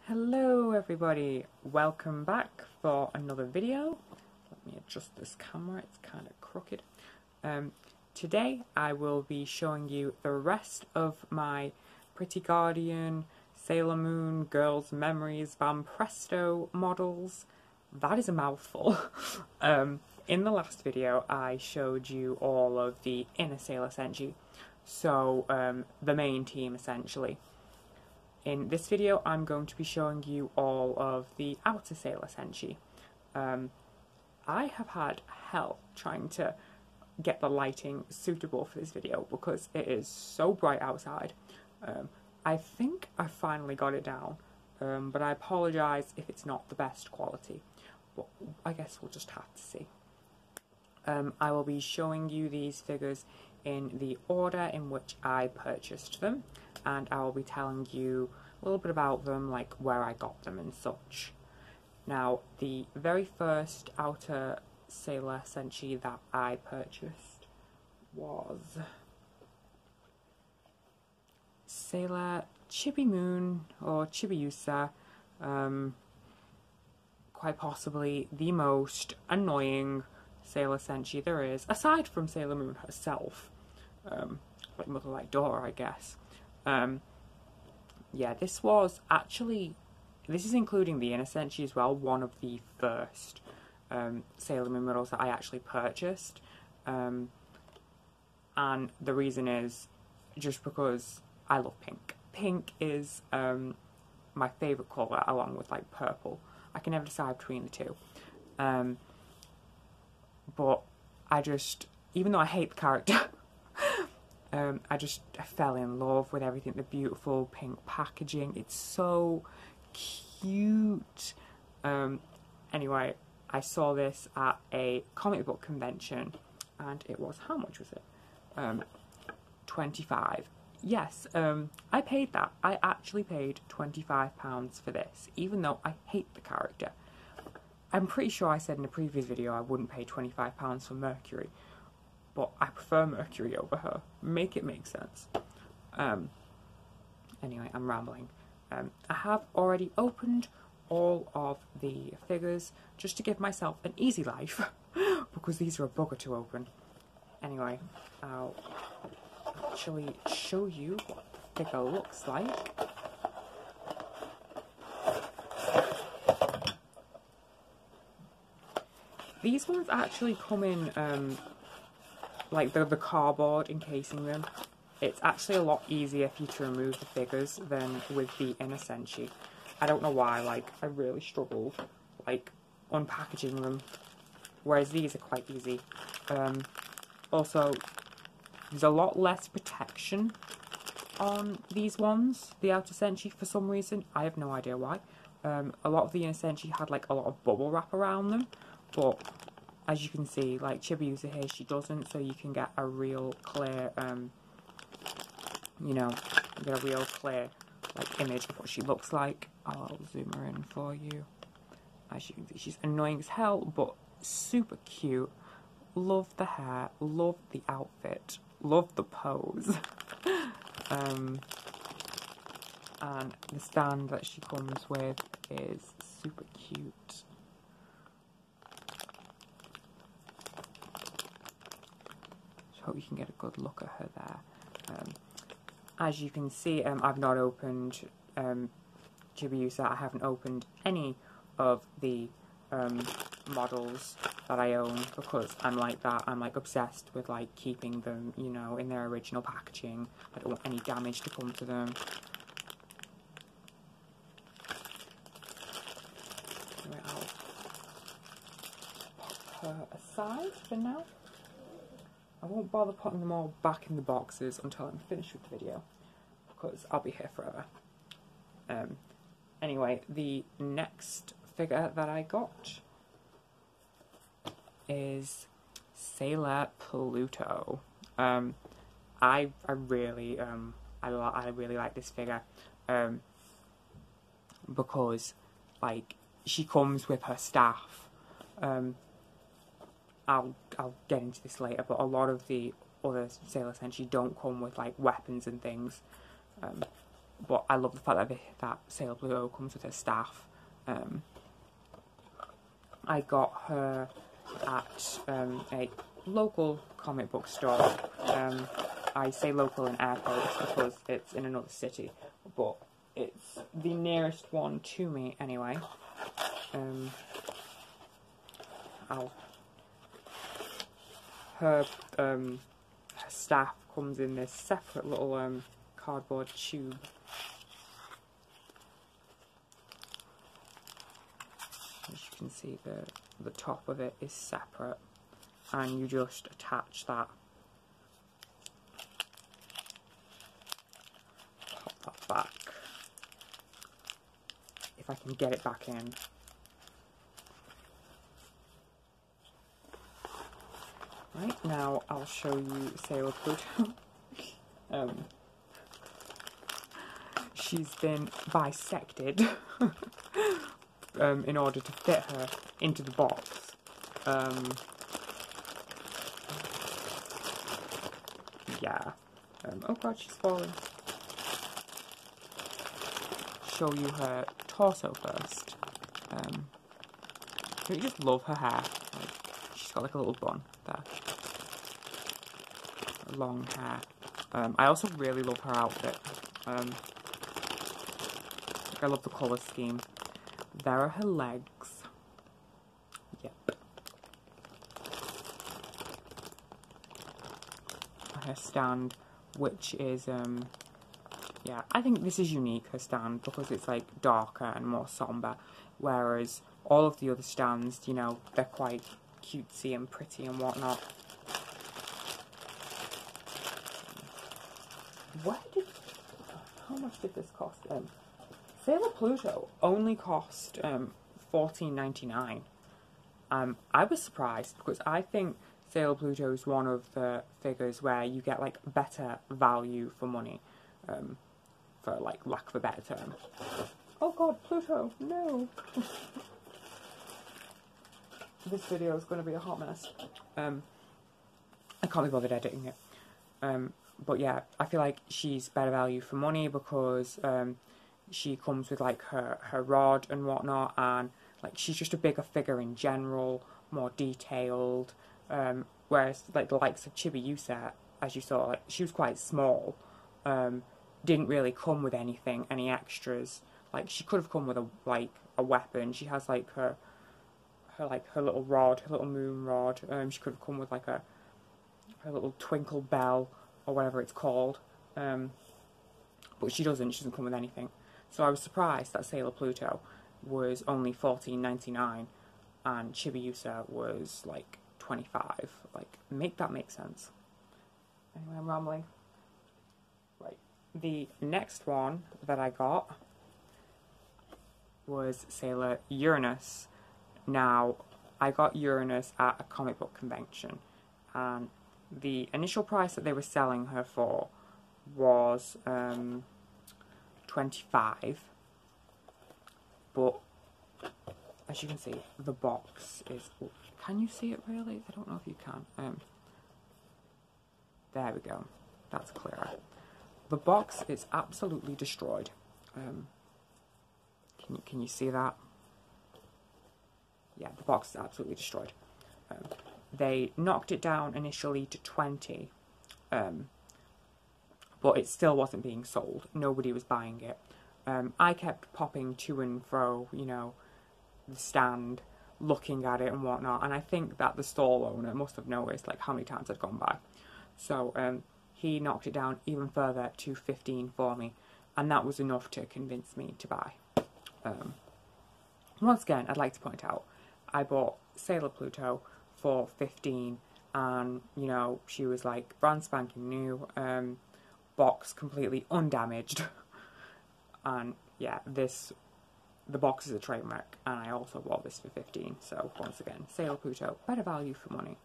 Hello everybody, welcome back for another video. Let me adjust this camera, it's kind of crooked. Today I will be showing you the rest of my Pretty Guardian, Sailor Moon, Girls Memories, Van Presto models. That is a mouthful. In the last video I showed you all of the inner Sailor Senshi, so the main team essentially. In this video, I'm going to be showing you all of the outer Sailor Senshi. I have had hell trying to get the lighting suitable for this video because it is so bright outside. I think I finally got it down, but I apologise if it's not the best quality. But I guess we'll just have to see. I will be showing you these figures in the order in which I purchased them, and I will be telling you a little bit about them, like where I got them and such. Now, the very first outer Sailor Senshi that I purchased was Sailor Chibiusa, or Chibiusa, quite possibly the most annoying Sailor Senshi there is, aside from Sailor Moon herself. Like mother like daughter, I guess. Yeah, this was actually, this is including the inner Senshi as well, one of the first Sailor Moon models that I actually purchased. And the reason is just because I love pink. Pink is my favourite colour, along with like purple. I can never decide between the two. But I just, even though I hate the character, I fell in love with everything, the beautiful pink packaging. It's so cute. Anyway, I saw this at a comic book convention, and it was, how much was it? 25. Yes, I paid that. I actually paid £25 for this, even though I hate the character. I'm pretty sure I said in a previous video I wouldn't pay £25 for Mercury, but I prefer Mercury over her. Make it make sense. Anyway, I'm rambling. I have already opened all of the figures just to give myself an easy life because these are a bugger to open. Anyway, I'll actually show you what the figure looks like. These ones actually come in like the cardboard encasing them. It's actually a lot easier for you to remove the figures than with the inner Senshi. I don't know why, like, I really struggled, like, unpackaging them, whereas these are quite easy. Also, there's a lot less protection on these ones, the outer Senshi, for some reason. I have no idea why. A lot of the inner Senshi had, like, a lot of bubble wrap around them, but as you can see, like Chibiusa here, she doesn't, so you can get a real clear, you know, get a real clear, like, image of what she looks like. I'll zoom her in for you. As you can see, she's annoying as hell, but super cute. Love the hair, love the outfit, love the pose. And the stand that she comes with is super cute. Hope you can get a good look at her there. As you can see, I've not opened Chibiusa. I haven't opened any of the models that I own because I'm like that. I'm like obsessed with like keeping them, you know, in their original packaging. I don't want any damage to come to them. Anyway, I'll pop her aside for now. I won't bother putting them all back in the boxes until I'm finished with the video, because I'll be here forever. Anyway, the next figure that I got is Sailor Pluto. I really like this figure because, like, she comes with her staff. I'll get into this later, but a lot of the other Sailor Senshi don't come with like weapons and things. but I love the fact that Sailor Pluto comes with her staff. I got her at a local comic book store. I say local in air quotes because it's in another city, but it's the nearest one to me anyway. Her staff comes in this separate little cardboard tube. As you can see, the top of it is separate, and you just attach that. Pop that back. If I can get it back in. Right, now I'll show you Sailor Pluto. She's been bisected in order to fit her into the box. Yeah. Oh god, she's falling. Show you her torso first. You just love her hair. Like, she's got like a little bun there. Long hair. I also really love her outfit. I love the colour scheme. There are her legs. Yep. Her stand, which is, yeah, I think this is unique, her stand, because it's like darker and more somber, whereas all of the other stands, you know, they're quite cutesy and pretty and whatnot. How much did this cost? Sailor Pluto only cost $14.99. I was surprised because I think Sailor Pluto is one of the figures where you get like better value for money, for like lack of a better term. Oh god, Pluto, no! This video is going to be a hot mess. I can't be bothered editing it. But yeah, I feel like she's better value for money because she comes with like her rod and whatnot, and like she's just a bigger figure in general, more detailed. Whereas like the likes of Chibiusa, as you saw, like she was quite small. Didn't really come with anything, any extras. Like she could have come with a weapon. She has like her little rod, her little moon rod. She could have come with like her little twinkle bell or whatever it's called. But she doesn't come with anything. So I was surprised that Sailor Pluto was only $14.99 and Chibiusa was like $25. Like, make that make sense. Anyway, I'm rambling. Right. The next one that I got was Sailor Uranus. Now, I got Uranus at a comic book convention, and the initial price that they were selling her for was $25, but as you can see, the box is, can you see it really? I don't know if you can. There we go, that's clearer. The box is absolutely destroyed. Can you see that? Yeah, the box is absolutely destroyed. They knocked it down initially to 20, but it still wasn't being sold. Nobody was buying it. I kept popping to and fro, you know, the stand, looking at it and whatnot, and I think that the stall owner must have noticed like how many times I'd gone by. So he knocked it down even further to 15 for me, and that was enough to convince me to buy. Once again, I'd like to point out, I bought Sailor Pluto for 15, and you know, she was like brand spanking new, box completely undamaged, and yeah, the box is a train wreck, and I also bought this for 15. So once again, Sailor Pluto, better value for money.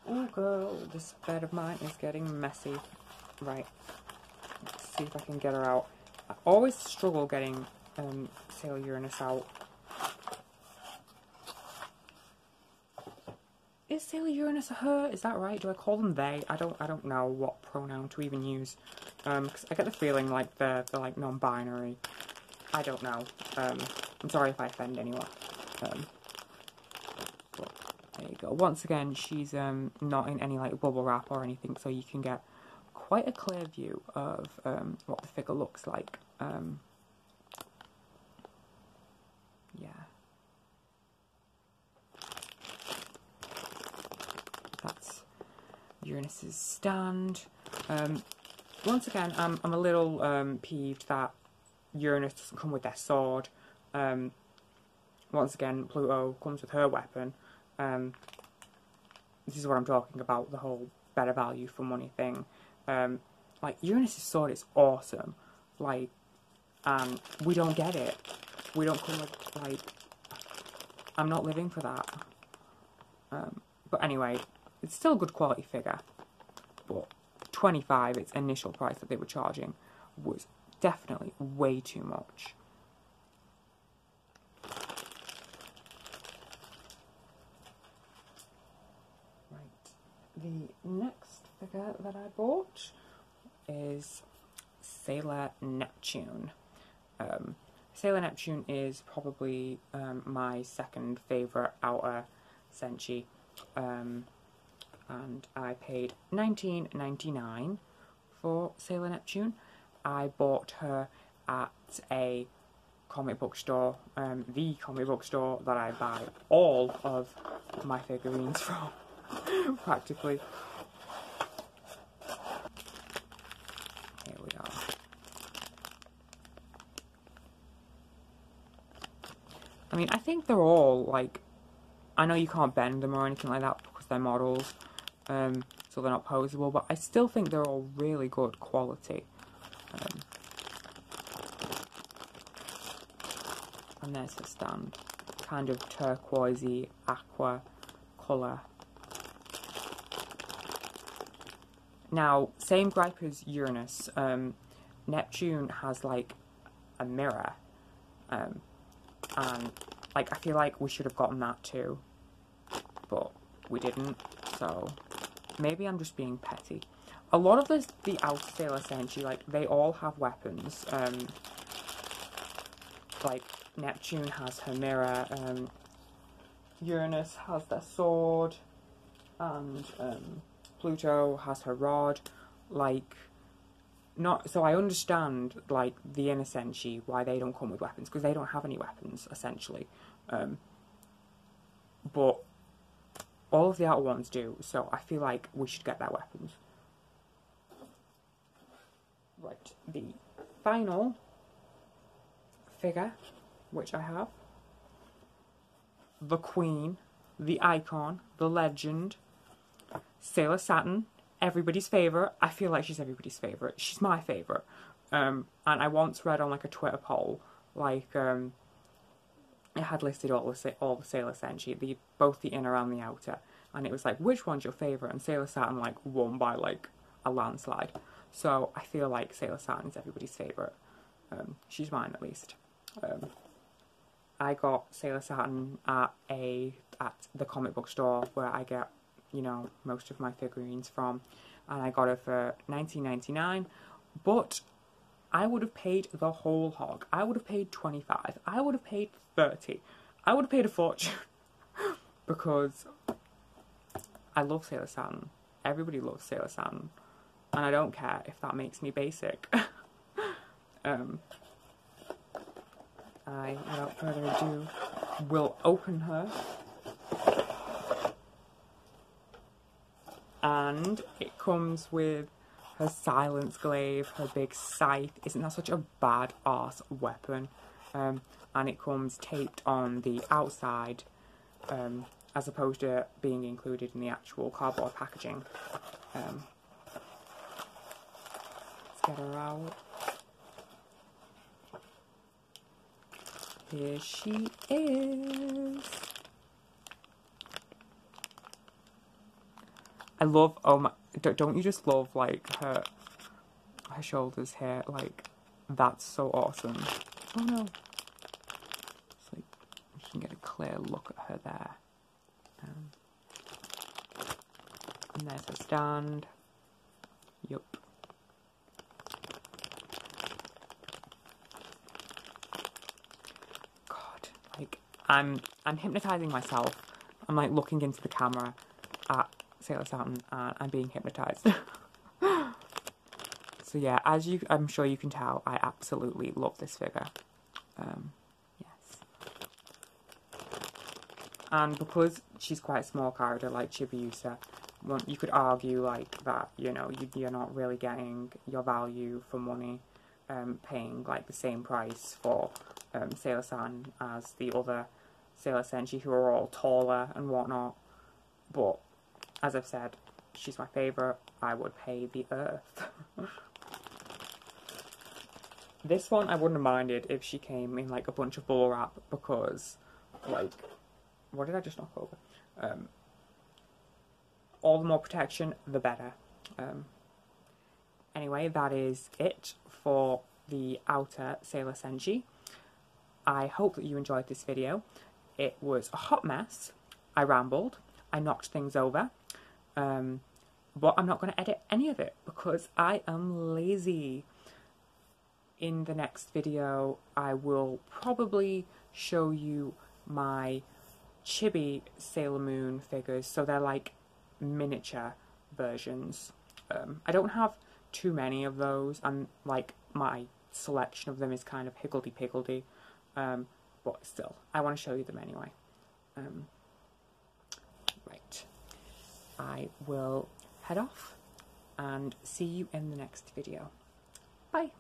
Oh girl, this bed of mine is getting messy. Right, let's see if I can get her out. I always struggle getting Sailor Uranus out. is Sailor Uranus a her? Is that right? Do I call them they? I don't know what pronoun to even use. Because I get the feeling like they're like non-binary. I don't know. I'm sorry if I offend anyone. But there you go. Once again, she's not in any like bubble wrap or anything, so you can get quite a clear view of what the figure looks like. Yeah. That's Uranus's stand. Once again, I'm a little peeved that Uranus doesn't come with their sword. Once again, Pluto comes with her weapon. This is what I'm talking about, the whole better value for money thing. Like, Uranus's sword is awesome. Like, and we don't get it. We don't come with, like, I'm not living for that. But anyway, it's still a good quality figure. But 25, its initial price that they were charging, was definitely way too much. Right, the next figure that I bought is Sailor Neptune. Sailor Neptune is probably my second favourite outer Senshi. And I paid $19.99 for Sailor Neptune. I bought her at a comic book store, the comic book store that I buy all of my figurines from, practically. Here we are. I mean, I think they're all, like, I know you can't bend them or anything like that because they're models, so they're not posable, but I still think they're all really good quality. And there's her stand, kind of turquoisey aqua colour. Now, same gripe as Uranus, Neptune has like a mirror, and like I feel like we should have gotten that too, but we didn't, so maybe I'm just being petty. A lot of the outer Sailor Senshi, like, they all have weapons. Like, Neptune has her mirror, Uranus has their sword, and Pluto has her rod. Like, not so I understand, like, the inner Senshi, why they don't come with weapons, because they don't have any weapons, essentially. But all of the outer ones do, so I feel like we should get their weapons. Right, the final figure, which I have, the Queen, the icon, the legend, Sailor Saturn, everybody's favourite. I feel like she's everybody's favourite. She's my favourite. And I once read on like a Twitter poll, like, it had listed all the Sailor Senshi, both the inner and the outer, and it was like, which one's your favourite? And Sailor Saturn like won by like a landslide. So I feel like Sailor Saturn is everybody's favourite. She's mine at least. I got Sailor Saturn at the comic book store where I get, you know, most of my figurines from, and I got her for $19.99, but I would have paid the whole hog. I would have paid $25. I would have paid $30. I would have paid a fortune because I love Sailor Saturn. Everybody loves Sailor Saturn, and I don't care if that makes me basic. I, without further ado, will open her. And it comes with her silence glaive, her big scythe. Isn't that such a badass weapon? And it comes taped on the outside, as opposed to being included in the actual cardboard packaging. Let's get her out. Here she is. I love, oh my, don't you just love, like, her shoulders here? Like, that's so awesome. Oh no. It's like, you can get a clear look at her there. And there's her stand. Yup. God, like, I'm hypnotizing myself. I'm like looking into the camera at Sailor Saturn and I'm being hypnotized. So yeah, I'm sure you can tell, I absolutely love this figure. Yes. And because she's quite a small character like Chibiusa, you could argue like that, you know, you're not really getting your value for money, paying like the same price for Sailor Saturn as the other Sailor Senshi, who are all taller and whatnot. But as I've said, she's my favourite. I would pay the earth. This one I wouldn't have minded if she came in like a bunch of bubble wrap, because like, what did I just knock over? All the more protection, the better. Anyway, that is it for the outer Sailor Senshi. I hope that you enjoyed this video. It was a hot mess. I rambled. I knocked things over. But I'm not going to edit any of it because I am lazy. In the next video, I will probably show you my Chibi Sailor Moon figures. So they're like miniature versions. I don't have too many of those, and like my selection of them is kind of higgledy-piggledy. But still, I want to show you them anyway. Right. I will head off and see you in the next video. Bye.